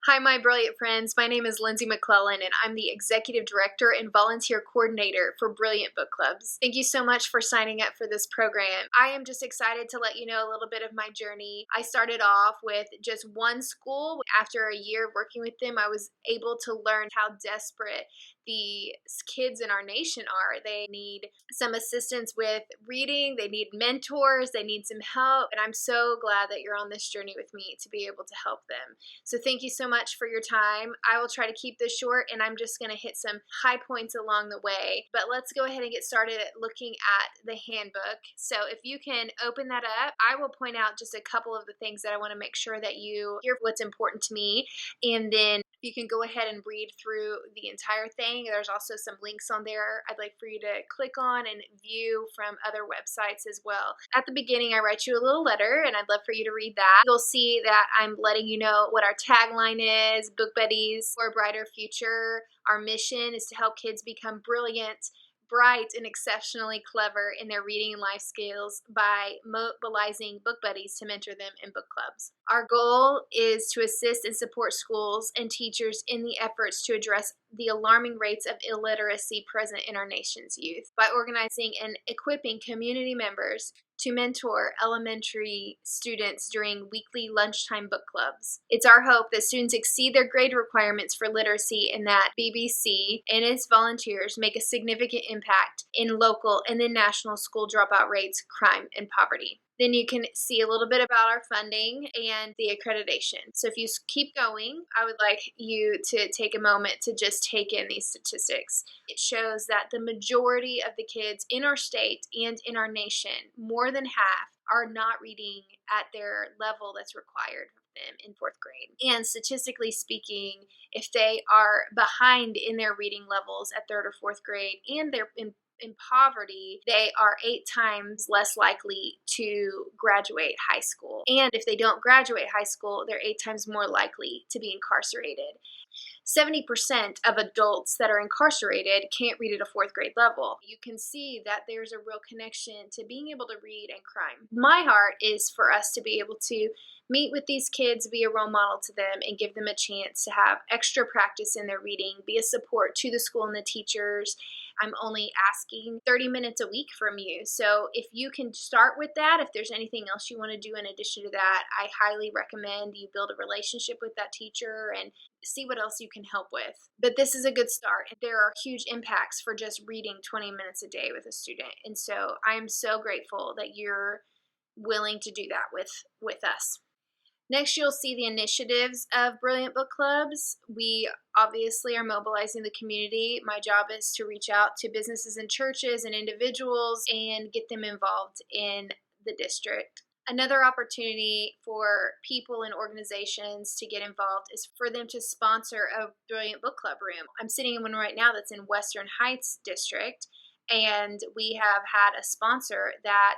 Hi, my brilliant friends. My name is Lindsay McClellan, and I'm the Executive Director and Volunteer Coordinator for Brilliant Book Clubs. Thank you so much for signing up for this program. I am just excited to let you know a little bit of my journey. I started off with just one school. After a year working with them, I was able to learn how desperate the kids in our nation are. They need some assistance with reading, they need mentors, they need some help, and I'm so glad that you're on this journey with me to be able to help them. So thank you so much for your time. I will try to keep this short, and I'm just going to hit some high points along the way. But let's go ahead and get started at looking at the handbook. So if you can open that up, I will point out just a couple of the things that I want to make sure that you hear what's important to me, and then you can go ahead and read through the entire thing. There's also some links on there I'd like for you to click on and view from other websites as well. At the beginning, I write you a little letter, and I'd love for you to read that. You'll see that I'm letting you know what our tagline is: Book Buddies for a Brighter Future. Our mission is to help kids become brilliant, bright, and exceptionally clever in their reading and life skills by mobilizing book buddies to mentor them in book clubs. Our goal is to assist and support schools and teachers in the efforts to address the alarming rates of illiteracy present in our nation's youth by organizing and equipping community members to mentor elementary students during weekly lunchtime book clubs. It's our hope that students exceed their grade requirements for literacy and that BBC and its volunteers make a significant impact in local and then national school dropout rates, crime, and poverty. Then you can see a little bit about our funding and the accreditation. So if you keep going, I would like you to take a moment to just take in these statistics. It shows that the majority of the kids in our state and in our nation, more than half, are not reading at their level that's required of them in fourth grade. And statistically speaking, if they are behind in their reading levels at third or fourth grade and they're in poverty, they are 8 times less likely to graduate high school. And if they don't graduate high school, they're 8 times more likely to be incarcerated. 70% of adults that are incarcerated can't read at a fourth grade level. You can see that there's a real connection to being able to read and crime. My heart is for us to be able to meet with these kids, be a role model to them, and give them a chance to have extra practice in their reading, be a support to the school and the teachers. I'm only asking 30 minutes a week from you. So if you can start with that, if there's anything else you want to do in addition to that, I highly recommend you build a relationship with that teacher and see what else you can help with. But this is a good start. There are huge impacts for just reading 20 minutes a day with a student. And so I'm so grateful that you're willing to do that with us. Next, you'll see the initiatives of Brilliant Book Clubs. We obviously are mobilizing the community. My job is to reach out to businesses and churches and individuals and get them involved in the district. Another opportunity for people and organizations to get involved is for them to sponsor a Brilliant Book Club room. I'm sitting in one right now that's in Western Heights District, and we have had a sponsor that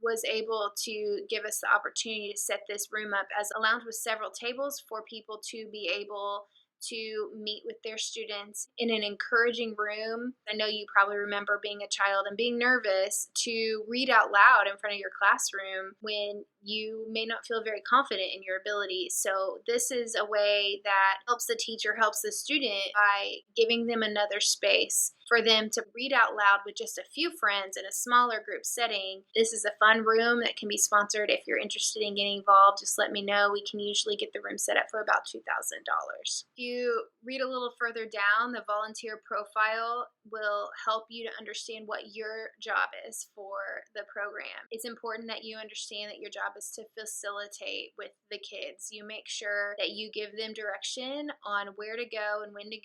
was able to give us the opportunity to set this room up as a lounge with several tables for people to be able to meet with their students in an encouraging room. I know you probably remember being a child and being nervous to read out loud in front of your classroom when you may not feel very confident in your ability. So this is a way that helps the teacher, helps the student by giving them another space for them to read out loud with just a few friends in a smaller group setting. This is a fun room that can be sponsored. If you're interested in getting involved, just let me know. We can usually get the room set up for about $2,000. If you read a little further down, the volunteer profile will help you to understand what your job is for the program. It's important that you understand that your job is to facilitate with the kids. You make sure that you give them direction on where to go and when to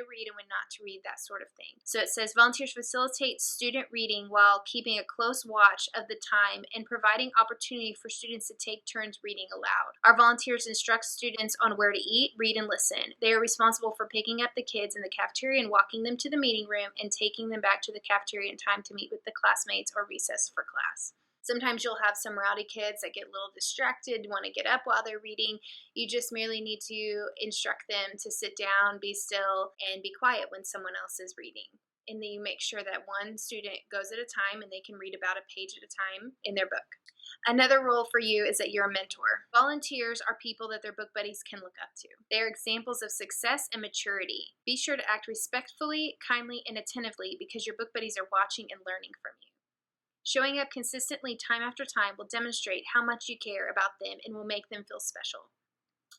read and when not to read, that sort of thing. So it says volunteers facilitate student reading while keeping a close watch of the time and providing opportunity for students to take turns reading aloud. Our volunteers instruct students on where to eat, read, and listen. They are responsible for picking up the kids in the cafeteria and walking them to the meeting room and taking them back to the cafeteria in time to meet with the classmates or recess for class. Sometimes you'll have some rowdy kids that get a little distracted, want to get up while they're reading. You just merely need to instruct them to sit down, be still, and be quiet when someone else is reading. And then you make sure that one student goes at a time and they can read about a page at a time in their book. Another role for you is that you're a mentor. Volunteers are people that their book buddies can look up to. They are examples of success and maturity. Be sure to act respectfully, kindly, and attentively because your book buddies are watching and learning from you. Showing up consistently time after time will demonstrate how much you care about them and will make them feel special.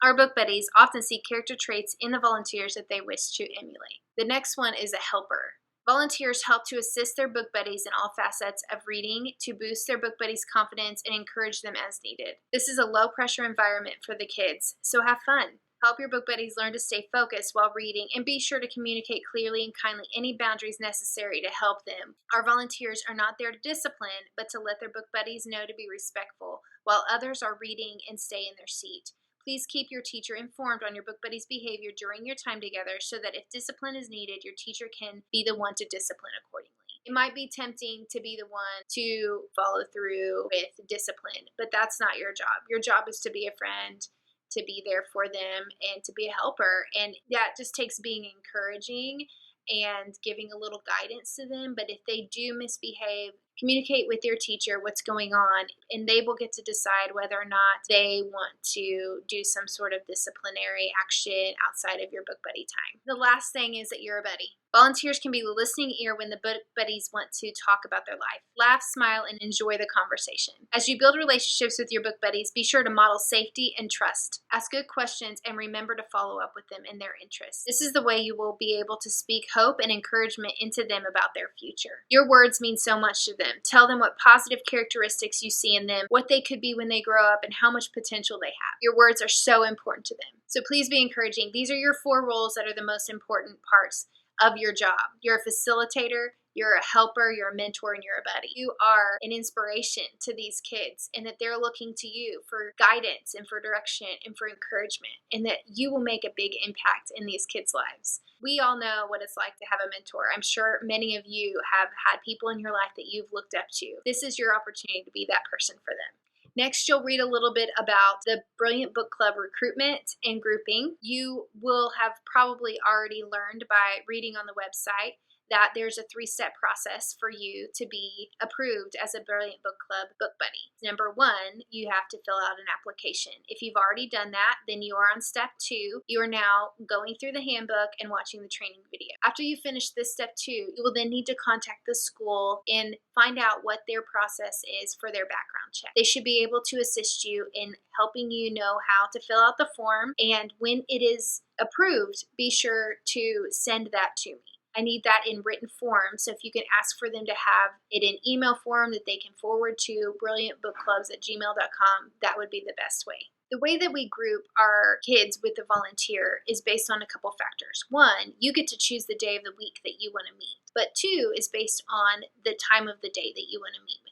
Our book buddies often see character traits in the volunteers that they wish to emulate. The next one is a helper. Volunteers help to assist their book buddies in all facets of reading to boost their book buddies' confidence and encourage them as needed. This is a low-pressure environment for the kids, so have fun. Help your book buddies learn to stay focused while reading, and be sure to communicate clearly and kindly any boundaries necessary to help them. Our volunteers are not there to discipline, but to let their book buddies know to be respectful while others are reading and stay in their seat. Please keep your teacher informed on your book buddy's behavior during your time together so that if discipline is needed, your teacher can be the one to discipline accordingly. It might be tempting to be the one to follow through with discipline, but that's not your job. Your job is to be a friend, to be there for them, and to be a helper. And that just takes being encouraging and giving a little guidance to them. But if they do misbehave, communicate with your teacher what's going on, and they will get to decide whether or not they want to do some sort of disciplinary action outside of your book buddy time. The last thing is that you're a buddy. Volunteers can be the listening ear when the book buddies want to talk about their life. Laugh, smile, and enjoy the conversation. As you build relationships with your book buddies, be sure to model safety and trust. Ask good questions and remember to follow up with them in their interests. This is the way you will be able to speak hope and encouragement into them about their future. Your words mean so much to them. Tell them what positive characteristics you see in them, what they could be when they grow up, and how much potential they have. Your words are so important to them. So please be encouraging. These are your 4 roles that are the most important parts of your job. You're a facilitator, you're a helper, you're a mentor, and you're a buddy. You are an inspiration to these kids, and that they're looking to you for guidance and for direction and for encouragement, and that you will make a big impact in these kids' lives. We all know what it's like to have a mentor. I'm sure many of you have had people in your life that you've looked up to. This is your opportunity to be that person for them. Next, you'll read a little bit about the Brilliant Book Club recruitment and grouping. You will have probably already learned by reading on the website that there's a 3-step process for you to be approved as a Brilliant Book Club book buddy. Number 1, you have to fill out an application. If you've already done that, then you are on step 2. You are now going through the handbook and watching the training video. After you finish this step 2, you will then need to contact the school and find out what their process is for their background check. They should be able to assist you in helping you know how to fill out the form, and when it is approved, be sure to send that to me. I need that in written form, so if you can ask for them to have it in email form that they can forward to brilliantbookclubs@gmail.com, that would be the best way. The way that we group our kids with the volunteer is based on a couple factors. 1, you get to choose the day of the week that you want to meet, but 2 is based on the time of the day that you want to meet with them.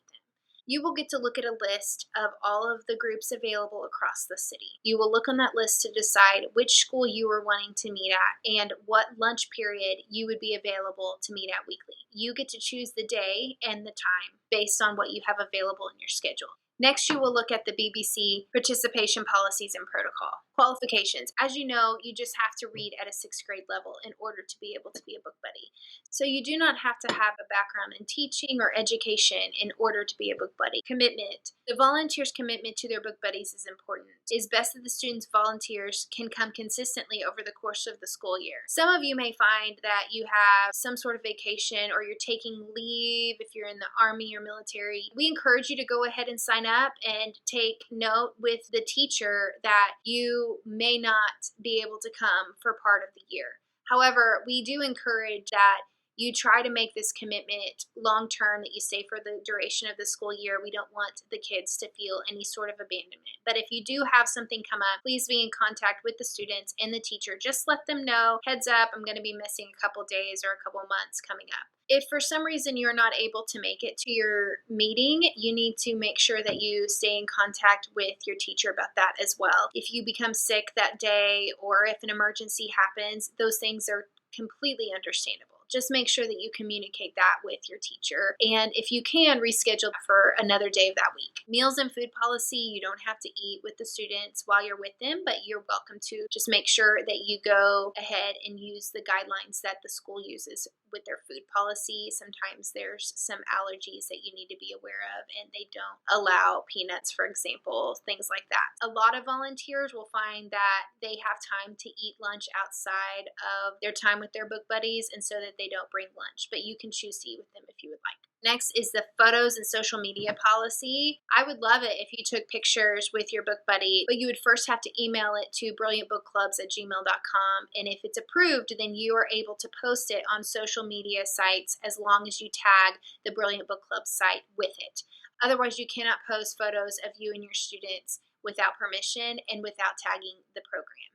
You will get to look at a list of all of the groups available across the city. You will look on that list to decide which school you are wanting to meet at and what lunch period you would be available to meet at weekly. You get to choose the day and the time based on what you have available in your schedule. Next, you will look at the BBC participation policies and protocol. Qualifications. As you know, you just have to read at a 6th grade level in order to be able to be a book buddy. So you do not have to have a background in teaching or education in order to be a book buddy. Commitment. The volunteers' commitment to their book buddies is important. It is best that the students' volunteers can come consistently over the course of the school year. Some of you may find that you have some sort of vacation or you're taking leave if you're in the Army or military. We encourage you to go ahead and sign up and take note with the teacher that you may not be able to come for part of the year. However, we do encourage that you try to make this commitment long-term, that you stay for the duration of the school year. We don't want the kids to feel any sort of abandonment. But if you do have something come up, please be in contact with the students and the teacher. Just let them know, heads up, I'm going to be missing a couple days or a couple months coming up. If for some reason you're not able to make it to your meeting, you need to make sure that you stay in contact with your teacher about that as well. If you become sick that day or if an emergency happens, those things are completely understandable. just make sure that you communicate that with your teacher. And if you can, reschedule for another day of that week. Meals and food policy, you don't have to eat with the students while you're with them, but you're welcome to just make sure that you go ahead and use the guidelines that the school uses with their food policy. Sometimes there's some allergies that you need to be aware of, and they don't allow peanuts, for example, things like that. A lot of volunteers will find that they have time to eat lunch outside of their time with their book buddies, and so that they don't bring lunch, but you can choose to eat with them if you would like. Next is the photos and social media policy. I would love it if you took pictures with your book buddy, but you would first have to email it to brilliantbookclubs@gmail.com. And if it's approved, then you are able to post it on social media sites as long as you tag the Brilliant Book Club site with it. Otherwise, you cannot post photos of you and your students without permission and without tagging the program.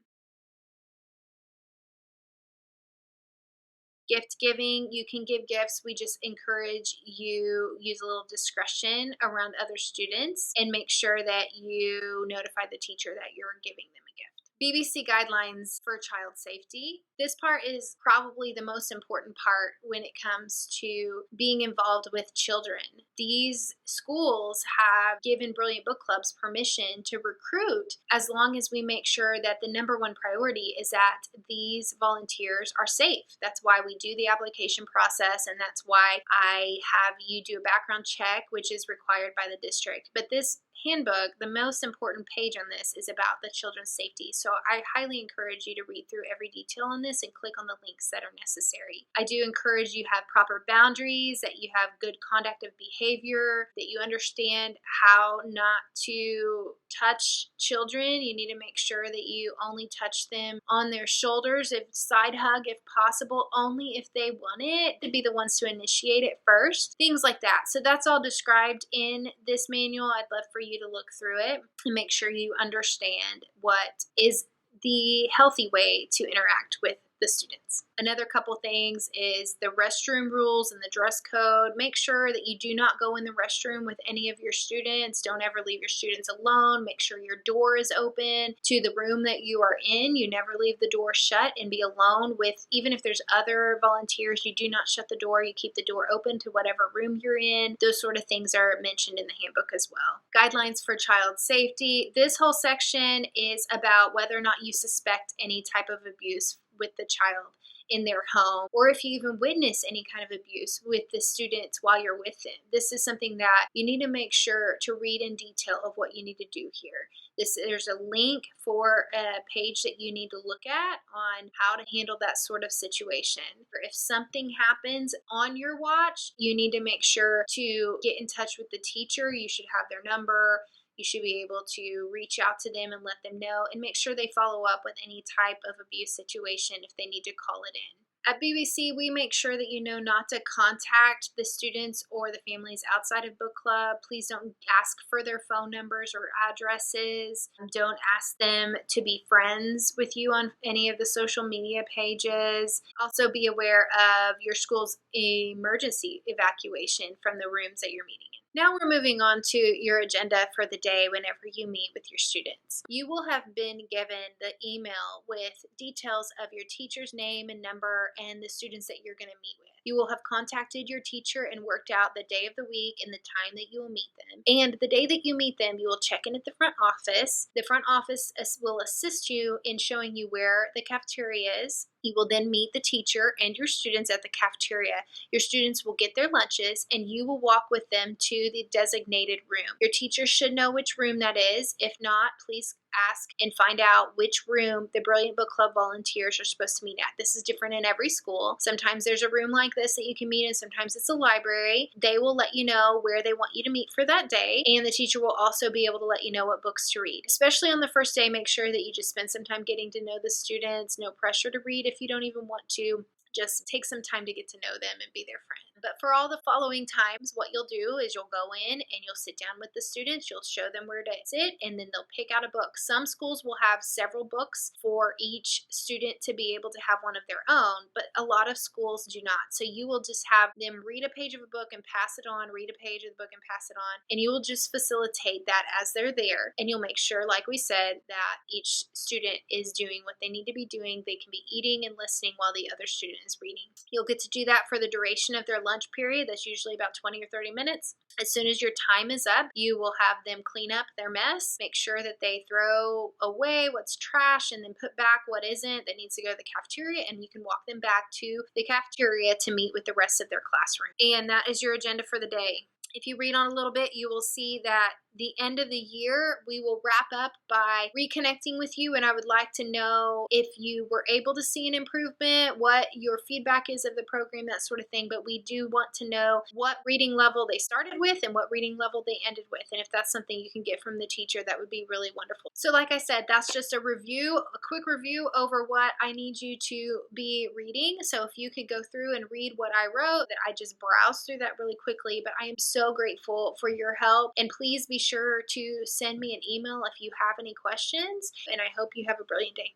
Gift giving, you can give gifts. We just encourage you use a little discretion around other students and make sure that you notify the teacher that you're giving them a gift. BBC guidelines for child safety. This part is probably the most important part when it comes to being involved with children. These schools have given Brilliant Book Clubs permission to recruit as long as we make sure that the number one priority is that these volunteers are safe. That's why we do the application process, and that's why I have you do a background check, which is required by the district. But this handbook, the most important page on this is about the children's safety. So I highly encourage you to read through every detail on this and click on the links that are necessary. I do encourage you have proper boundaries, that you have good conduct of behavior, that you understand how not to touch children. You need to make sure that you only touch them on their shoulders, if side hug if possible, only if they want it, to be the ones to initiate it first, things like that. So that's all described in this manual. I'd love for you to look through it and make sure you understand what is the healthy way to interact with the students. Another couple things is the restroom rules and the dress code. Make sure that you do not go in the restroom with any of your students. Don't ever leave your students alone. Make sure your door is open to the room that you are in. You never leave the door shut and be alone with, even if there's other volunteers, you do not shut the door. You keep the door open to whatever room you're in. Those sort of things are mentioned in the handbook as well. Guidelines for child safety. This whole section is about whether or not you suspect any type of abuse with the child in their home, or if you even witness any kind of abuse with the students while you're with them. This is something that you need to make sure to read in detail of what you need to do here. There's a link for a page that you need to look at on how to handle that sort of situation. If something happens on your watch, you need to make sure to get in touch with the teacher. You should have their number. You should be able to reach out to them and let them know, and make sure they follow up with any type of abuse situation if they need to call it in. At BBC, we make sure that you know not to contact the students or the families outside of book club. Please don't ask for their phone numbers or addresses. Don't ask them to be friends with you on any of the social media pages. Also, be aware of your school's emergency evacuation from the rooms that you're meeting in. Now we're moving on to your agenda for the day whenever you meet with your students. You will have been given the email with details of your teacher's name and number and the students that you're going to meet with. You will have contacted your teacher and worked out the day of the week and the time that you will meet them. And the day that you meet them, you will check in at the front office. The front office will assist you in showing you where the cafeteria is. You will then meet the teacher and your students at the cafeteria. Your students will get their lunches, and you will walk with them to the designated room. Your teacher should know which room that is. If not, please ask and find out which room the Brilliant Book Club volunteers are supposed to meet at. This is different in every school. Sometimes there's a room like this that you can meet in, sometimes it's a library. They will let you know where they want you to meet for that day, and the teacher will also be able to let you know what books to read. Especially on the first day, make sure that you just spend some time getting to know the students. No pressure to read if you don't even want to. Just take some time to get to know them and be their friend. But for all the following times, what you'll do is you'll go in and you'll sit down with the students, you'll show them where to sit, and then they'll pick out a book. Some schools will have several books for each student to be able to have one of their own, but a lot of schools do not. So you will just have them read a page of a book and pass it on, read a page of the book and pass it on, and you will just facilitate that as they're there. And you'll make sure, like we said, that each student is doing what they need to be doing. They can be eating and listening while the other student is reading. You'll get to do that for the duration of their lunch period. That's usually about 20 or 30 minutes. As soon as your time is up, you will have them clean up their mess, make sure that they throw away what's trash and then put back what isn't that needs to go to the cafeteria, and you can walk them back to the cafeteria to meet with the rest of their classroom. And that is your agenda for the day. If you read on a little bit, you will see that the end of the year, we will wrap up by reconnecting with you, and I would like to know if you were able to see an improvement, what your feedback is of the program, that sort of thing. But we do want to know what reading level they started with and what reading level they ended with. And if that's something you can get from the teacher, that would be really wonderful. So like I said, that's just a review, a quick review over what I need you to be reading. So if you could go through and read what I wrote, that I just browsed through that really quickly, but I am so grateful for your help. And please be sure to send me an email if you have any questions, and I hope you have a brilliant day.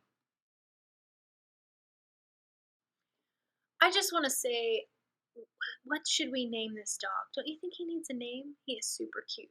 I just want to say, what should we name this dog? Don't you think he needs a name? He is super cute.